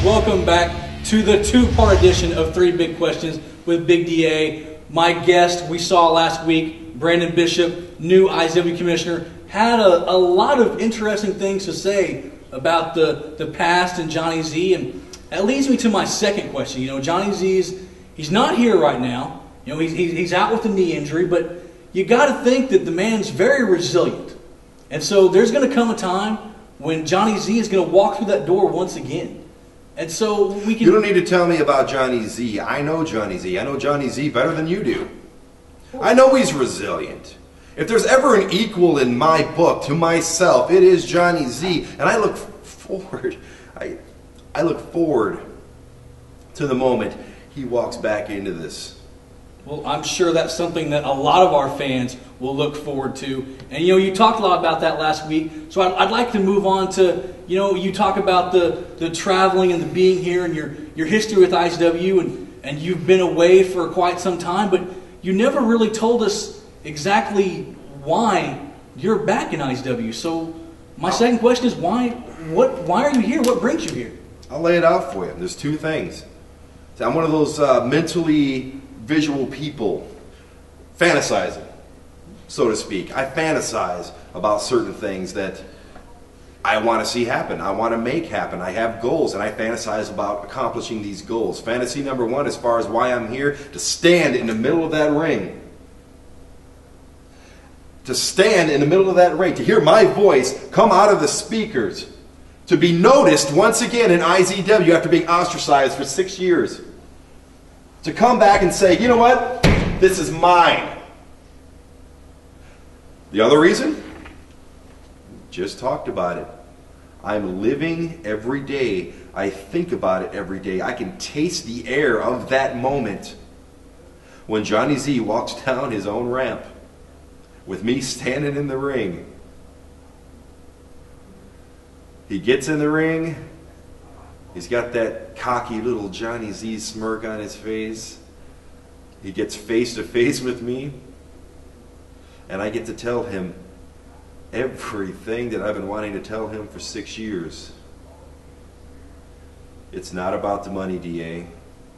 Welcome back to the two-part edition of Three Big Questions with Big DA. My guest we saw last week, Brandon Bishop, new IZW commissioner, had a lot of interesting things to say about the past and Johnny Z, and that leads me to my second question. You know, Johnny Z's, he's not here right now. You know, he's out with a knee injury, but you got to think that the man's very resilient. And so there's going to come a time when Johnny Z is going to walk through that door once again. And so we can... You don't need to tell me about Johnny Z. I know Johnny Z. I know Johnny Z better than you do. I know he's resilient. If there's ever an equal in my book to myself, it is Johnny Z. And I look forward, I look forward to the moment he walks back into this. Well, I'm sure that's something that a lot of our fans will look forward to. And, you know, you talked a lot about that last week. So I'd like to move on to, you know, you talk about the traveling and the being here and your history with IZW, and you've been away for quite some time, but you never really told us exactly why you're back in IZW. So my second question is, why are you here? What brings you here? I'll lay it out for you. There's two things. I'm one of those mentally visual people, fantasizing, so to speak. I fantasize about certain things that I want to see happen, I want to make happen. I have goals, and I fantasize about accomplishing these goals. Fantasy number one, as far as why I'm here, to stand in the middle of that ring. To stand in the middle of that ring, to hear my voice come out of the speakers, to be noticed once again in IZW after being ostracized for 6 years. To come back and say, you know what? This is mine. The other reason? Just talked about it. I'm living every day. I think about it every day. I can taste the air of that moment when Johnny Z walks down his own ramp with me standing in the ring. He gets in the ring. He's got that cocky little Johnny Z smirk on his face. He gets face to face with me. And I get to tell him everything that I've been wanting to tell him for 6 years. It's not about the money, DA.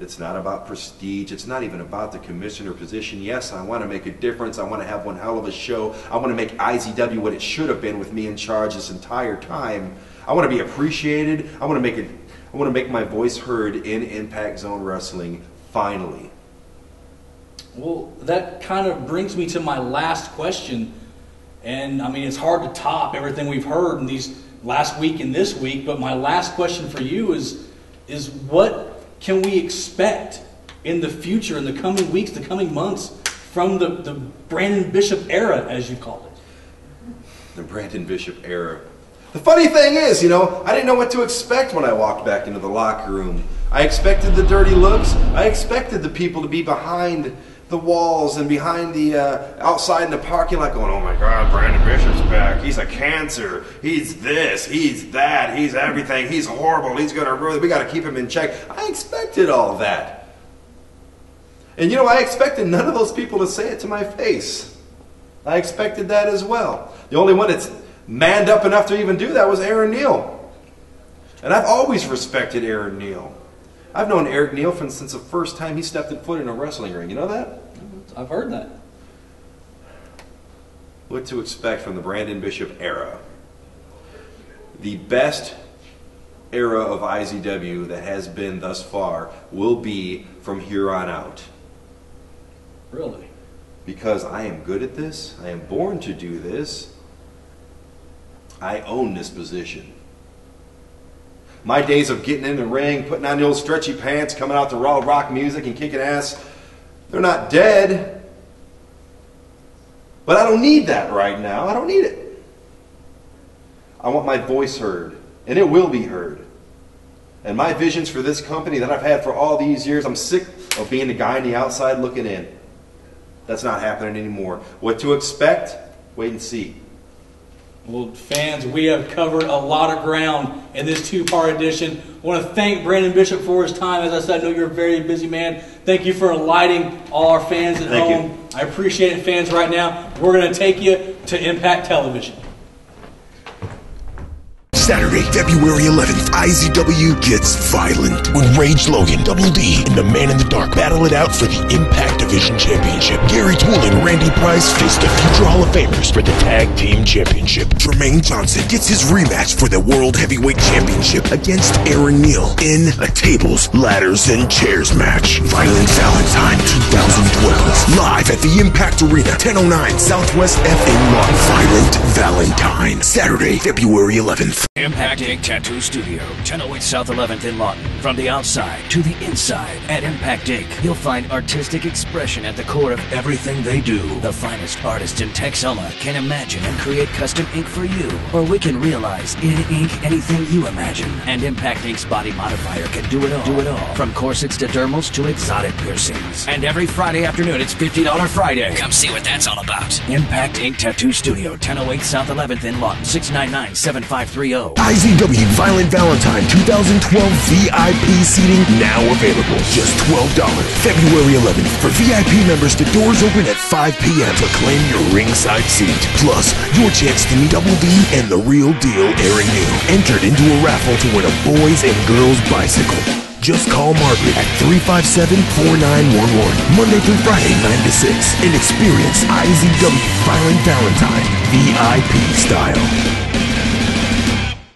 It's not about prestige. It's not even about the commissioner position. Yes, I want to make a difference. I want to have one hell of a show. I want to make IZW what it should have been with me in charge this entire time. I want to be appreciated. I want to make my voice heard in Impact Zone Wrestling, finally. Well, that kind of brings me to my last question. And, I mean, it's hard to top everything we've heard in these last week and this week, but my last question for you is what can we expect in the future, in the coming weeks, the coming months, from the Brandon Bishop era, as you called it? The Brandon Bishop era. The funny thing is, you know, I didn't know what to expect when I walked back into the locker room. I expected the dirty looks. I expected the people to be behind the walls and behind the outside in the parking lot going, oh my God, Brandon Bishop's back. He's a cancer. He's this. He's that. He's everything. He's horrible. He's going to ruin. We got to keep him in check. I expected all that. And you know, I expected none of those people to say it to my face. I expected that as well. The only one that's manned up enough to even do that was Aaron Neal. And I've always respected Aaron Neal. I've known Eric Neal since the first time he stepped foot in a wrestling ring. You know that? I've heard that. What to expect from the Brandon Bishop era. The best era of IZW that has been thus far will be from here on out. Really? Because I am good at this. I am born to do this. I own this position. My days of getting in the ring, putting on the old stretchy pants, coming out to raw rock music and kicking ass, they're not dead. But I don't need that right now. I don't need it. I want my voice heard, and it will be heard. And my visions for this company that I've had for all these years, I'm sick of being the guy on the outside looking in. That's not happening anymore. What to expect? Wait and see. Well, fans, we have covered a lot of ground in this two-part edition. I want to thank Brandon Bishop for his time. As I said, I know you're a very busy man. Thank you for enlightening all our fans at home. I appreciate it, fans. Right now, we're going to take you to Impact Television. Saturday, February 11th, IZW gets violent when Rage Logan, Double D, and the Man in the Dark battle it out for the Impact Division Championship. Gary Toole and Randy Price face the future Hall of Famers for the Tag Team Championship. Jermaine Johnson gets his rematch for the World Heavyweight Championship against Aaron Neal in a tables, ladders, and chairs match. Violent Valentine 2012. Live at the Impact Arena, 1009 Southwest F in Lawton. Violent Valentine. Saturday, February 11th. Impact Ink Tattoo Studio, 1008 South 11th in Lawton. From the outside to the inside, at Impact Ink, you'll find artistic expression at the core of everything they do. The finest artists in Texoma can imagine and create custom ink for you, or we can realize in ink anything you imagine. And Impact Ink's body modifier can do it all. From corsets to dermals to exotic piercings. And every Friday afternoon, it's $50 Friday. Come see what that's all about. Impact Ink Tattoo Studio, 1008 South 11th in Lawton, 699-7530. IZW Violent Valentine 2012 VIP seating now available. Just $12. February 11th. For VIP members, the doors open at 5 p.m. to claim your ringside seat. Plus, your chance to meet Double D and the real deal Aaron Neal. Entered into a raffle to win a boys and girls bicycle. Just call Margaret at 357-4911, Monday through Friday, 9 to 6, and experience IZW Violent Valentine VIP style.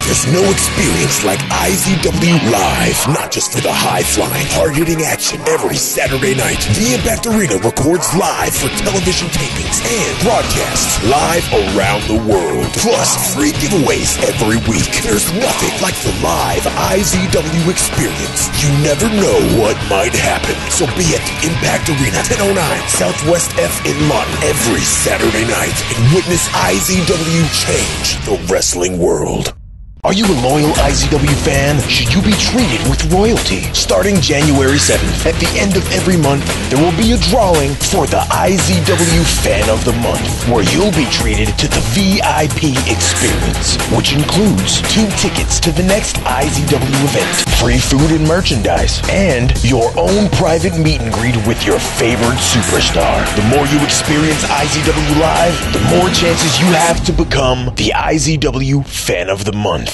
There's no experience like IZW Live, not just for the high-flying, hard-hitting action every Saturday night. The Impact Arena records live for television tapings and broadcasts live around the world. Plus, free giveaways every week. There's nothing like the live IZW experience. You never know what might happen. So be at the Impact Arena, 1009 Southwest F in Lawton every Saturday night and witness IZW change the wrestling world. Are you a loyal IZW fan? Should you be treated with royalty? Starting January 7th, at the end of every month, there will be a drawing for the IZW Fan of the Month, where you'll be treated to the VIP experience, which includes 2 tickets to the next IZW event, free food and merchandise, and your own private meet and greet with your favorite superstar. The more you experience IZW Live, the more chances you have to become the IZW Fan of the Month.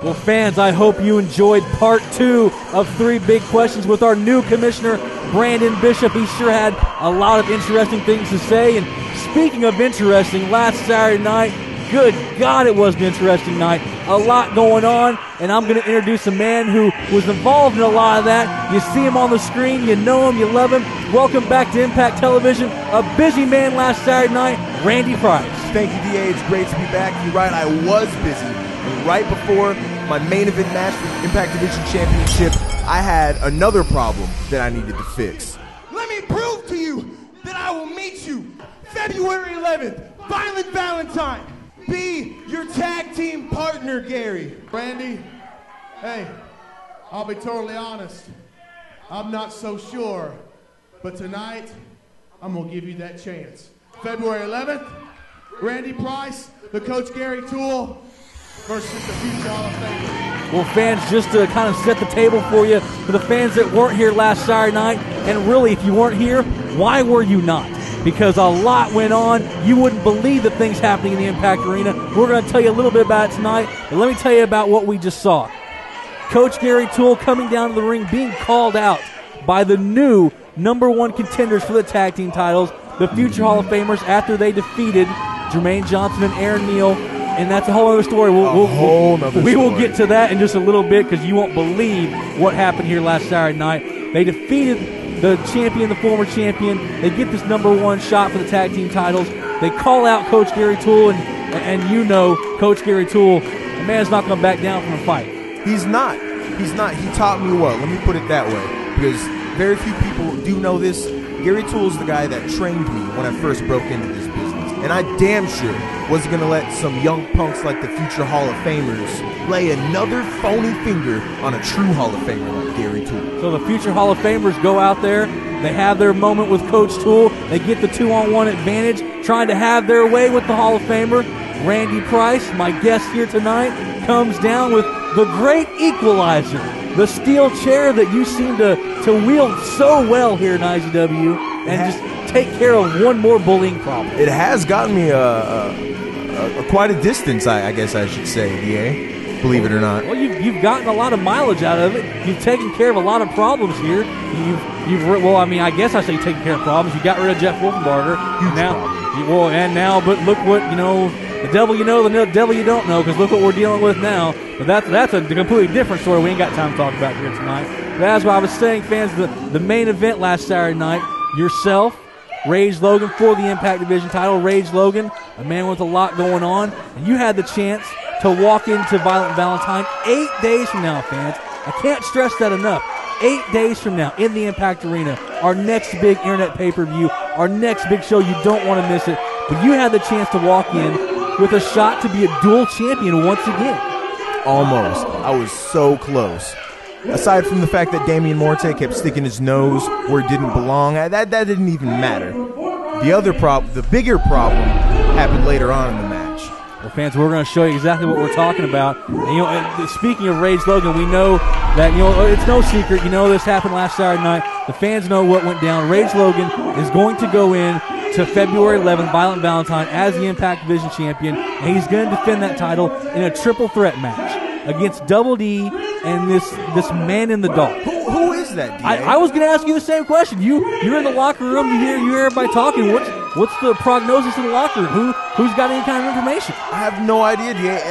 Well, fans, I hope you enjoyed part 2 of 3 Big Questions with our new commissioner, Brandon Bishop. He sure had a lot of interesting things to say. And speaking of interesting, last Saturday night, good God, it was an interesting night. A lot going on, and I'm going to introduce a man who was involved in a lot of that. You see him on the screen, you know him, you love him. Welcome back to Impact Television. A busy man last Saturday night, Randy Price. Thank you, DA. It's great to be back. You're right, I was busy. And right before my main event match for the Impact Division Championship, I had another problem that I needed to fix. Let me prove to you that I will meet you February 11th, Violent Valentine. Be your tag team partner, Gary. Randy, hey, I'll be totally honest. I'm not so sure, but tonight, I'm gonna give you that chance. February 11th, Randy Price, the Coach Gary Toole, versus the future Hall of Famer. Well, fans, just to kind of set the table for you, for the fans that weren't here last Saturday night, and really, if you weren't here, why were you not? Because a lot went on. You wouldn't believe the things happening in the Impact Arena. We're going to tell you a little bit about it tonight, but let me tell you about what we just saw. Coach Gary Toole coming down to the ring, being called out by the new #1 contenders for the tag team titles, the future Hall of Famers, after they defeated Jermaine Johnson and Aaron Neal. And that's a whole other story. We will get to that in just a little bit, because you won't believe what happened here last Saturday night. They defeated the champion, the former champion. They get this #1 shot for the tag team titles. They call out Coach Gary Toole, and you know Coach Gary Toole, the man's not going to back down from a fight. He's not. He taught me well. Let me put it that way, because very few people do know this. Gary Toole is the guy that trained me when I first broke into this business. And I damn sure wasn't going to let some young punks like the future Hall of Famers lay another phony finger on a true Hall of Famer like Gary Toole. So the future Hall of Famers go out there. They have their moment with Coach Toole. They get the 2-on-1 advantage, trying to have their way with the Hall of Famer. Randy Price, my guest here tonight, comes down with the great equalizer, the steel chair that you seem to wield so well here in IZW, and just take care of one more bullying problem. It has gotten me quite a distance, I guess I should say, DA. believe it or not. Well, you've gotten a lot of mileage out of it. You've taken care of a lot of problems here. Well, I mean, I guess I say taking care of problems. You got rid of Jeff Wolfenbarger. Huge Now, but look what, the devil you know, the devil you don't know, because look what we're dealing with now. But that's a completely different story we ain't got time to talk about here tonight. But as I was saying, fans, the main event last Saturday night, yourself, Rage Logan for the Impact Division title. Rage Logan, a man with a lot going on, and you had the chance to walk into Violent Valentine 8 days from now, fans. I can't stress that enough. 8 days from now in the Impact Arena, our next big internet pay-per-view, our next big show. You don't want to miss it. But you had the chance to walk in with a shot to be a dual champion once again. Almost. I was so close. Aside from the fact that Damian Morte kept sticking his nose where it didn't belong, that didn't even matter. The bigger problem happened later on in the match. Well, fans, we're going to show you exactly what we're talking about. And, speaking of Rage Logan, we know that it's no secret. This happened last Saturday night. The fans know what went down. Rage Logan is going to go in to February 11th, Violent Valentine, as the Impact Division champion, and he's going to defend that title in a triple threat match against Double D and this man in the dark. Who is that, D.A.? I was going to ask you the same question. You're in the locker room. You hear everybody talking. What's the prognosis in the locker room? Who's got any kind of information? I have no idea, D.A.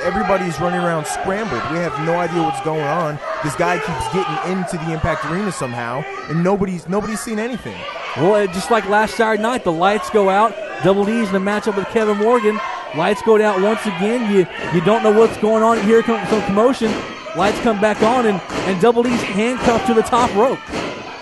Everybody's running around scrambled. We have no idea what's going on. This guy keeps getting into the Impact Arena somehow, and nobody's seen anything. Well, just like last Saturday night, the lights go out. Double D's in a matchup with Kevin Morgan. Lights go out once again. You don't know what's going on. Here comes some commotion. Lights come back on, and Double D's handcuffed to the top rope.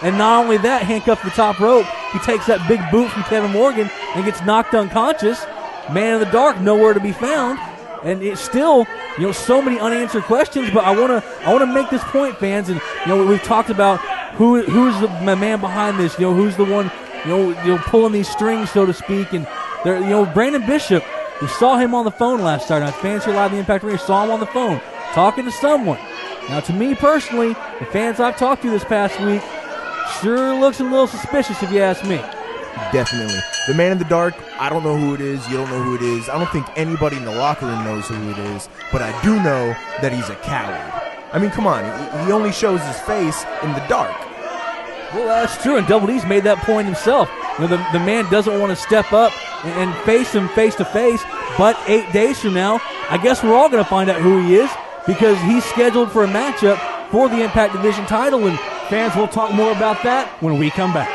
And not only that, handcuffed to the top rope, he takes that big boot from Kevin Morgan and gets knocked unconscious. Man in the dark, nowhere to be found. And it's still, so many unanswered questions. But I want to make this point, fans. And we've talked about who's the man behind this. Who's the one, pulling these strings, so to speak. And there, Brandon Bishop. We saw him on the phone last Saturday night. Fans here live in the Impact Arena saw him on the phone talking to someone. Now, to me personally, the fans I've talked to this past week sure looks a little suspicious, if you ask me. Definitely. The man in the dark, I don't know who it is. You don't know who it is. I don't think anybody in the locker room knows who it is. But I do know that he's a coward. I mean, come on. He only shows his face in the dark. Well, that's true, and Double D's made that point himself. The man doesn't want to step up and face him face-to-face, but 8 days from now, I guess we're all going to find out who he is, because he's scheduled for a matchup for the Impact Division title, and fans, will talk more about that when we come back.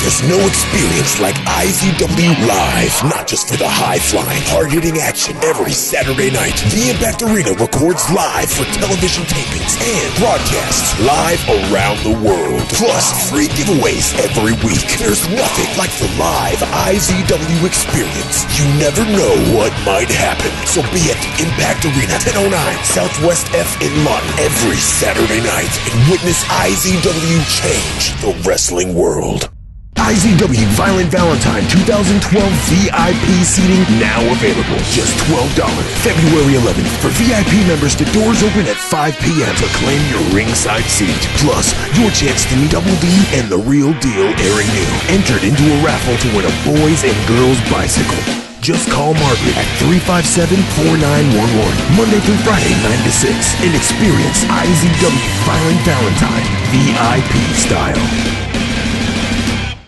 There's no experience like IZW Live. Not just for the high-flying, hard-hitting action every Saturday night. The Impact Arena records live for television tapings and broadcasts live around the world. Plus, free giveaways every week. There's nothing like the live IZW experience. You never know what might happen. So be at the Impact Arena, 1009 Southwest F in Lawton every Saturday night and witness IZW change the wrestling world. IZW Violent Valentine 2012 VIP seating now available. Just $12. February 11th. For VIP members, the doors open at 5 p.m. to claim your ringside seat. Plus, your chance to meet Double D and The Real Deal airing new. Entered into a raffle to win a boys and girls bicycle. Just call Margaret at 357-4911. Monday through Friday, 9 to 6. And experience IZW Violent Valentine VIP style.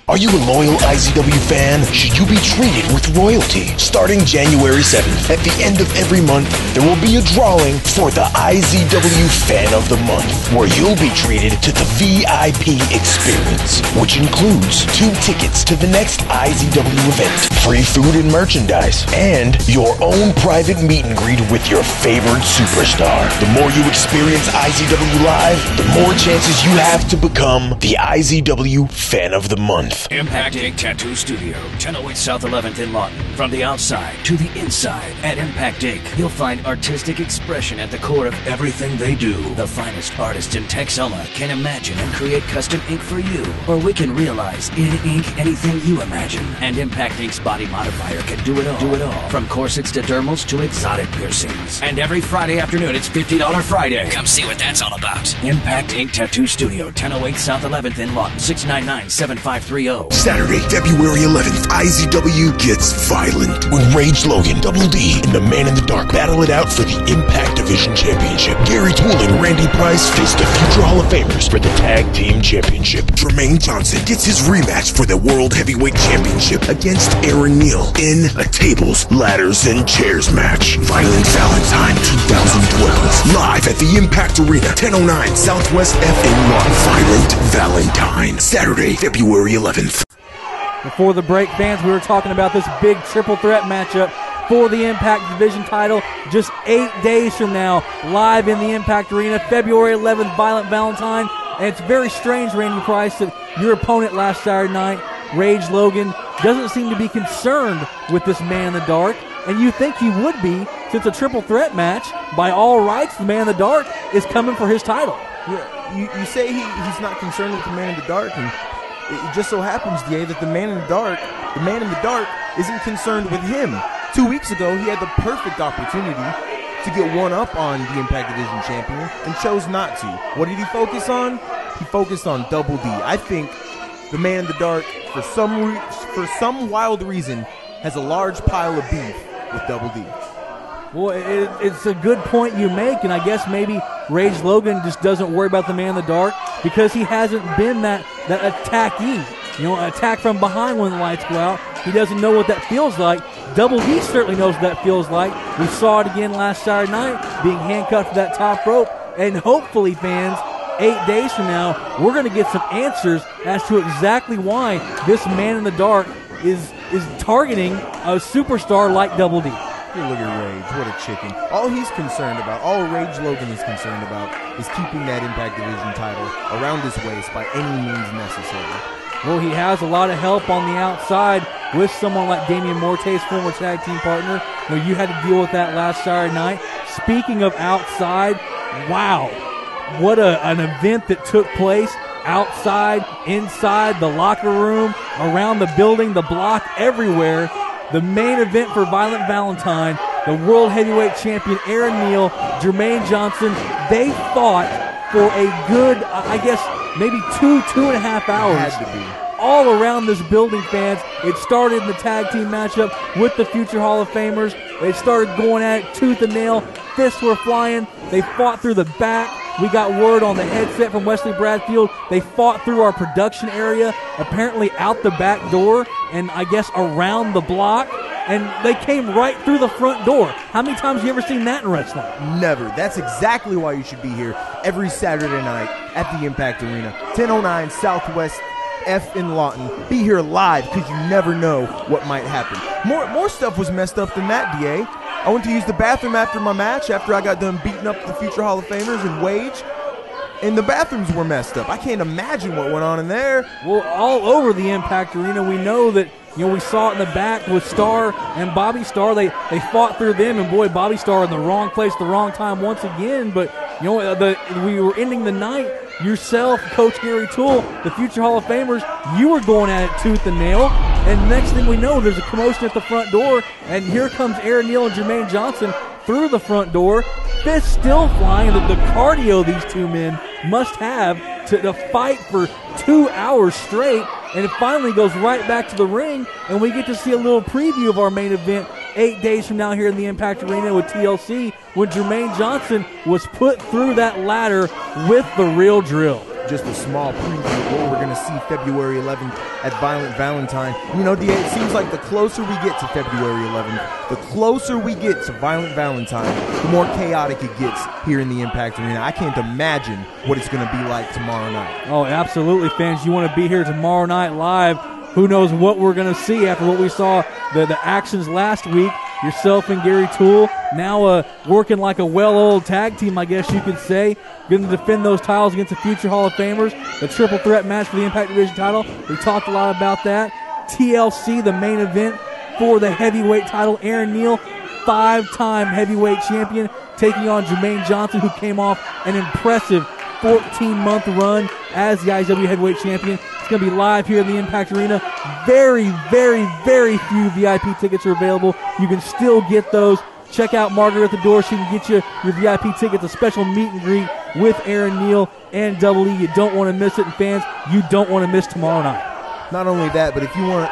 Are you a loyal IZW fan? Should you be treated with royalty? Starting January 7th, at the end of every month, there will be a drawing for the IZW Fan of the Month, where you'll be treated to the VIP experience, which includes 2 tickets to the next IZW event, free food and merchandise, and your own private meet and greet with your favorite superstar. The more you experience IZW Live, the more chances you have to become the IZW Fan of the Month. Impact Inc. Tattoo Studio, 1008 South 11th in Lawton. From the outside to the inside, at Impact Inc., you'll find artistic expression at the core of everything they do. The finest artists in Texoma can imagine and create custom ink for you, or we can realize in ink anything you imagine. And Impact Inc.'s body modifier can do it all. From corsets to dermals to exotic piercings. And every Friday afternoon, it's $50 Friday. Come see what that's all about. Impact Inc. Tattoo Studio, 1008 South 11th in Lawton, 699-753 KSWO. Saturday, February 11th, IZW gets violent when Rage Logan, Double D, and the Man in the Dark battle it out for the Impact Division Championship. Gary Toole and Randy Price face the future Hall of Famers for the Tag Team Championship. Jermaine Johnson gets his rematch for the World Heavyweight Championship against Aaron Neal in a tables, ladders, and chairs match. Violent Valentine 2012. Live at the Impact Arena, 1009 Southwest F in Lawton. Violent Valentine. Saturday, February 11th. Before the break, fans, we were talking about this big triple threat matchup for the Impact Division title just 8 days from now, live in the Impact Arena, February 11th, Violent Valentine. And it's very strange, Randy Price, that your opponent last Saturday night, Rage Logan, doesn't seem to be concerned with this Man in the Dark. And you think he would be, since a triple threat match, by all rights, the Man in the Dark is coming for his title. Yeah, you say he's not concerned with the Man in the Dark, and it just so happens, DA, that the Man in the Dark isn't concerned with him. 2 weeks ago, he had the perfect opportunity to get one up on the Impact Division champion and chose not to. What did he focus on? He focused on Double D. I think the Man in the Dark, for some wild reason, has a large pile of beef with Double D. Well, it's a good point you make, and I guess maybe Rage Logan just doesn't worry about the Man in the Dark because he hasn't been that attackee. Attack from behind when the lights go out. He doesn't know what that feels like. Double D certainly knows what that feels like. We saw it again last Saturday night, being handcuffed to that top rope, and hopefully, fans, 8 days from now, we're going to get some answers as to exactly why this Man in the Dark is targeting a superstar like Double D. Look at Rage, what a chicken. All he's concerned about, all Rage Logan is concerned about, is keeping that Impact Division title around his waist by any means necessary. Well, he has a lot of help on the outside with someone like Damian Morte's former tag team partner. You had to deal with that last Saturday night. Speaking of outside, wow, what an event that took place outside, inside, the locker room, around the building, the block, everywhere. The main event for Violent Valentine, the World Heavyweight Champion Aaron Neal, Jermaine Johnson, they fought for a good, I guess, maybe 2.5 hours. Had to be. All around this building, fans. It started in the tag team matchup with the future Hall of Famers. They started going at it tooth and nail. Fists were flying. They fought through the back. We got word on the headset from Wesley Bradfield. They fought through our production area, apparently out the back door, and I guess around the block. And they came right through the front door. How many times have you ever seen that in wrestling? Never. That's exactly why you should be here every Saturday night at the Impact Arena, 1009 Southwest F in Lawton. Be here live because you never know what might happen. More stuff was messed up than that, DA. I went to use the bathroom after my match, after I got done beating up the future Hall of Famers and Wage, and the bathrooms were messed up. I can't imagine what went on in there. Well, all over the Impact Arena, we know that, we saw it in the back with Starr and Bobby Starr. They fought through them, and boy, Bobby Starr in the wrong place, the wrong time once again. But, we were ending the night. Yourself, Coach Gary Toole, the future Hall of Famers, you were going at it tooth and nail. And next thing we know, there's a commotion at the front door, and here comes Aaron Neal and Jermaine Johnson through the front door. Fists still flying. The cardio these two men must have to fight for 2 hours straight. And it finally goes right back to the ring, and we get to see a little preview of our main event 8 days from now here in the Impact Arena with TLC, when Jermaine Johnson was put through that ladder with the real drill. Just a small preview of what we're going to see February 11th at Violent Valentine. DA, it seems like the closer we get to February 11th, the closer we get to Violent Valentine, the more chaotic it gets here in the Impact Arena. I can't imagine what it's going to be like tomorrow night. Oh, absolutely, fans. You want to be here tomorrow night live. Who knows what we're going to see after what we saw, the actions last week. Yourself and Gary Toole now working like a well-oiled tag team, I guess you could say. Going to defend those titles against the future Hall of Famers. The triple threat match for the Impact Division title. We talked a lot about that. TLC, the main event for the heavyweight title. Aaron Neal, 5-time heavyweight champion, taking on Jermaine Johnson, who came off an impressive 14-month run as the IZW heavyweight champion. It's going to be live here in the Impact Arena. Very, very, very few VIP tickets are available. You can still get those. Check out Margaret at the door. She can get you your VIP tickets, a special meet and greet with Aaron Neal and Double E. You don't want to miss it. And fans, you don't want to miss tomorrow night. Not only that, but if you want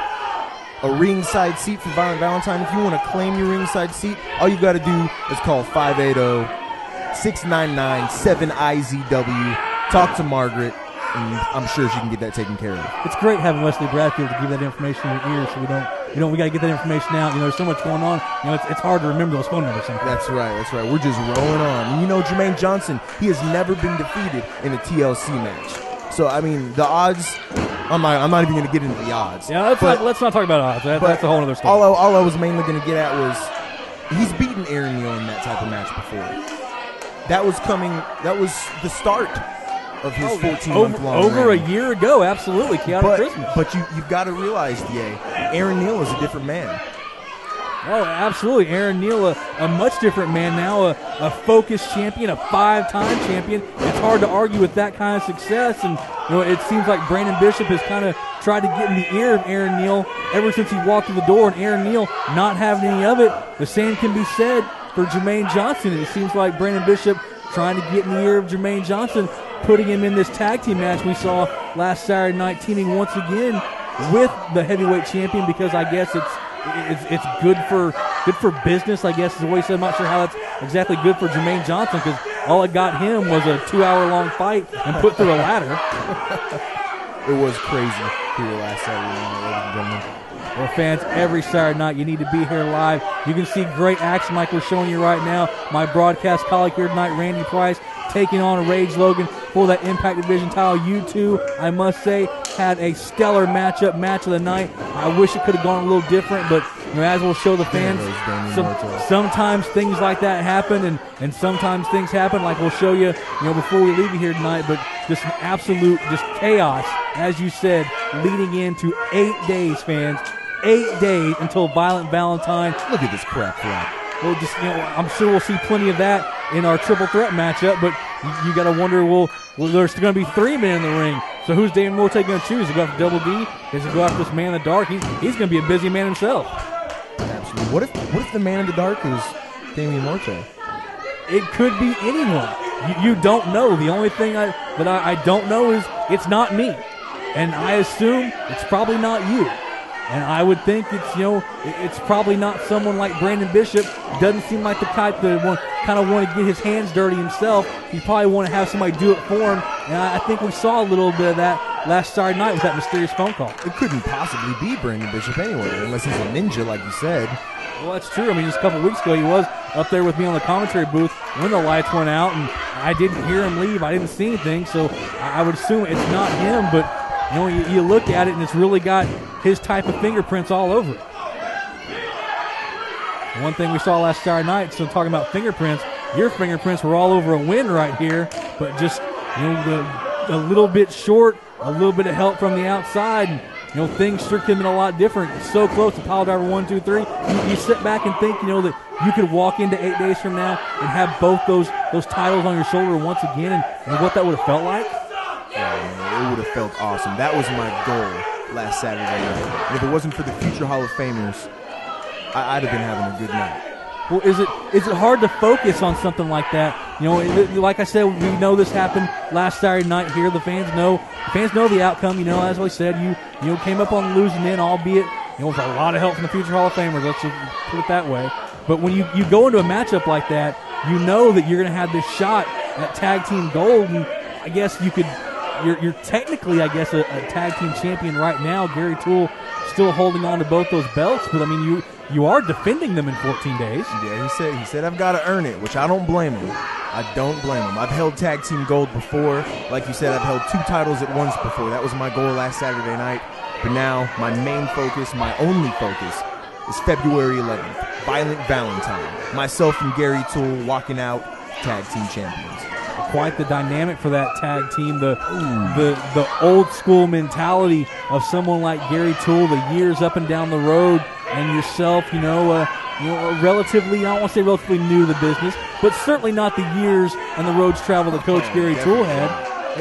a ringside seat for Violent Valentine, if you want to claim your ringside seat, all you've got to do is call 580-699-7IZW. Talk to Margaret, and I'm sure she can get that taken care of. It's great having Wesley Bradfield to give that information in your ear, so we got to get that information out. There's so much going on. It's hard to remember those phone numbers sometimes. That's right. We're just rolling on. And Jermaine Johnson, he has never been defeated in a TLC match. So, I mean, the odds, I'm not even going to get into the odds. Yeah, let's not talk about odds. That's a whole other story. All I was mainly going to get at was he's beaten Aaron Neal in that type of match before. That was the start of his 14-month long over reign. a year ago, absolutely. Chaotic Christmas. But you've got to realize, DA, Aaron Neal is a different man. Oh, absolutely. Aaron Neal, a much different man now, a focused champion, a 5-time champion. It's hard to argue with that kind of success. And it seems like Brandon Bishop has kind of tried to get in the ear of Aaron Neal ever since he walked through the door, and Aaron Neal not having any of it. The same can be said for Jermaine Johnson. It seems like Brandon Bishop trying to get in the ear of Jermaine Johnson, putting him in this tag team match we saw last Saturday night, teaming once again with the heavyweight champion, because I guess it's good for business, I guess is what he said. I'm not sure how that's exactly good for Jermaine Johnson, because all it got him was a 2-hour-long fight and put through a ladder. It was crazy here last Saturday night, ladies and gentlemen. Well, fans, every Saturday night you need to be here live. You can see great action like we're showing you right now. My broadcast colleague here tonight, Randy Price, taking on Rage Logan for that Impact Division title. You two, I must say, had a stellar match of the night. I wish it could have gone a little different, but as we'll show the fans, sometimes things like that happen, and sometimes things happen like we'll show you, before we leave you here tonight. But just an absolute chaos, as you said, leading into 8 days, fans. 8 days until Violent Valentine. Look at this crap flag. Well, I'm sure we'll see plenty of that in our triple threat matchup, but you got to wonder, well, there's going to be 3 men in the ring. So who's Damian Morte going to choose? Is he go after Double D? Does he go after this man in the dark? He's going to be a busy man himself. Absolutely. What if the man in the dark is Damian Morte? It could be anyone. You don't know. The only thing that I don't know is it's not me, and I assume it's probably not you. And I would think it's probably not someone like Brandon Bishop. Doesn't seem like the type that kind of want to get his hands dirty himself. He probably want to have somebody do it for him. And I think we saw a little bit of that last Saturday night with that mysterious phone call. It couldn't possibly be Brandon Bishop anyway, unless he's a ninja, like you said. Well, that's true. I mean, just a couple weeks ago, he was up there with me on the commentary booth when the lights went out, and I didn't hear him leave. I didn't see anything, so I would assume it's not him, but you look at it, and it's really got his type of fingerprints all over it. One thing we saw last Saturday night, so talking about fingerprints, your fingerprints were all over a win right here, but just a little bit short, a little bit of help from the outside, and things sure could have been a lot different. So close to Pile Driver 1, 2, 3. You sit back and think, that you could walk into 8 days from now and have both those titles on your shoulder once again, and what that would have felt like. Yeah, it would have felt awesome. That was my goal last Saturday night. And if it wasn't for the future Hall of Famers, I'd have been having a good night. Well, is it hard to focus on something like that? Like I said, we know this happened last Saturday night here. The fans know the outcome. As we said, you came up on the losing end, albeit with a lot of help from the future Hall of Famers. Let's just put it that way. But when you go into a matchup like that, you know that you're going to have this shot at tag team gold, and I guess you're technically, I guess, a tag team champion right now. Gary Toole still holding on to both those belts, but I mean, you are defending them in 14 days. Yeah, he said I've got to earn it, which I don't blame him. I don't blame him. I've held tag team gold before. Like you said, I've held 2 titles at once before. That was my goal last Saturday night. But now my main focus, my only focus, is February 11th, Violent Valentine. Myself and Gary Toole walking out tag team champions. Quite the dynamic for that tag team. The old school mentality of someone like Gary Toole, the years up and down the road, and yourself, relatively, I don't want to say relatively new to the business, but certainly not the years and the roads traveled that Coach Gary Toole had.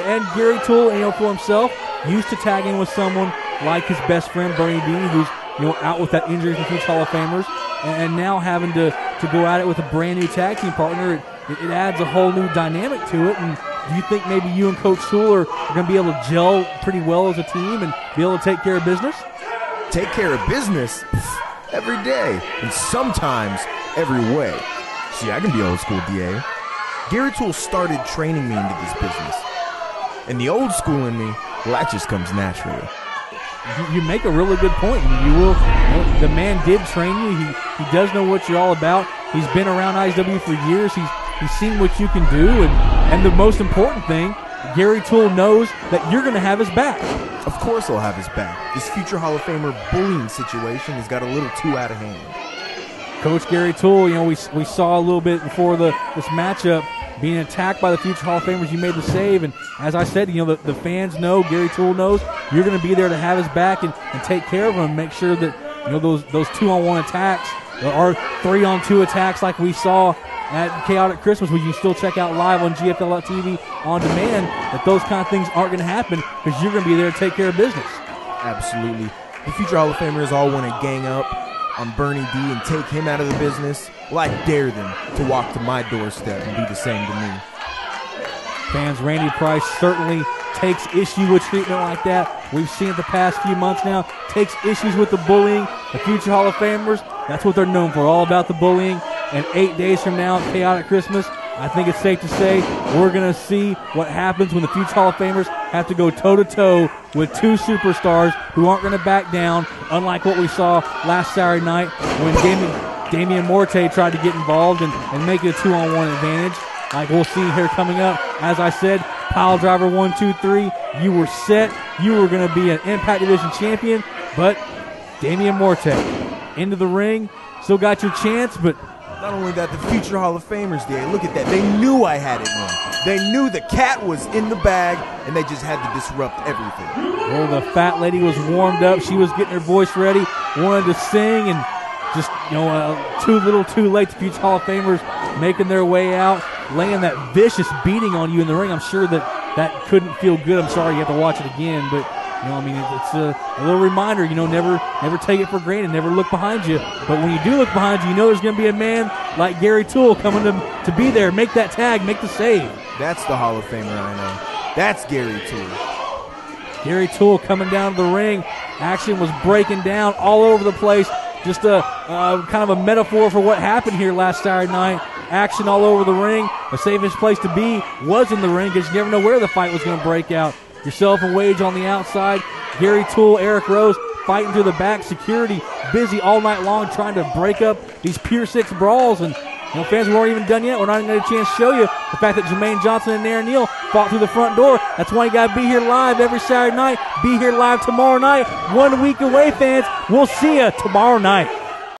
And Gary Toole, for himself, used to tagging with someone like his best friend Bernie Dean, who's out with that injury from future Hall of Famers, and now having to go at it with a brand new tag team partner. It adds a whole new dynamic to it, and do you think maybe you and Coach Toole are going to be able to gel pretty well as a team and be able to take care of business? Take care of business? Every day, and sometimes every way. See, I can be old school, DA. Gary Toole started training me into this business. And the old school in me, well, that just comes naturally. You make a really good point. The man did train you. He does know what you're all about. He's been around IZW for years. He's seen what you can do. And the most important thing, Gary Toole knows that you're going to have his back. Of course he'll have his back. This future Hall of Famer bullying situation has got a little too out of hand. Coach Gary Toole, we saw a little bit before this matchup being attacked by the future Hall of Famers. You made the save, and as I said, the fans know, Gary Toole knows, you're going to be there to have his back and take care of him and make sure that those 2-on-1 attacks or 3-on-2 attacks like we saw at Chaotic Christmas, which you can still check out live on GFL.TV on demand, that those kind of things aren't going to happen because you're going to be there to take care of business. Absolutely. The future Hall of Famers all want to gang up on Bernie D and take him out of the business. Well, I dare them to walk to my doorstep and do the same to me. Fans, Randy Price certainly takes issue with treatment like that. We've seen it the past few months now. Takes issues with the bullying. The future Hall of Famers, that's what they're known for, all about the bullying. And 8 days from now, Chaotic Christmas, I think it's safe to say we're going to see what happens when the future Hall of Famers have to go toe-to-toe with two superstars who aren't going to back down, unlike what we saw last Saturday night when Damian Morte tried to get involved and make it a 2-on-1 advantage. Like we'll see here coming up. As I said, pile driver 1, 2, 3. You were set. You were going to be an Impact Division champion, but Damian Morte into the ring. Still got your chance, but not only that, the future Hall of Famers, DA, look at that. They knew I had it wrong. They knew the cat was in the bag, and they just had to disrupt everything. Well, the fat lady was warmed up. She was getting her voice ready, wanted to sing, and just, too little too late. The future Hall of Famers making their way out, laying that vicious beating on you in the ring. I'm sure that couldn't feel good. I'm sorry you have to watch it again, but it's a little reminder, never take it for granted, never look behind you. But when you do look behind you, there's going to be a man like Gary Toole coming to be there, make that tag, make the save. That's the Hall of Famer I know. That's Gary Toole. Gary Toole coming down to the ring. Action was breaking down all over the place. Just a kind of a metaphor for what happened here last Saturday night. Action all over the ring. The safest place to be was in the ring because you never know where the fight was going to break out. Yourself and Wage on the outside. Gary Toole, Eric Rose fighting to the back. Security busy all night long trying to break up these Pier 6 brawls. And fans, we weren't even done yet. We're not even going to get a chance to show you the fact that Jermaine Johnson and Aaron Neal fought through the front door. That's why you got to be here live every Saturday night. Be here live tomorrow night. 1 week away, fans. We'll see you tomorrow night.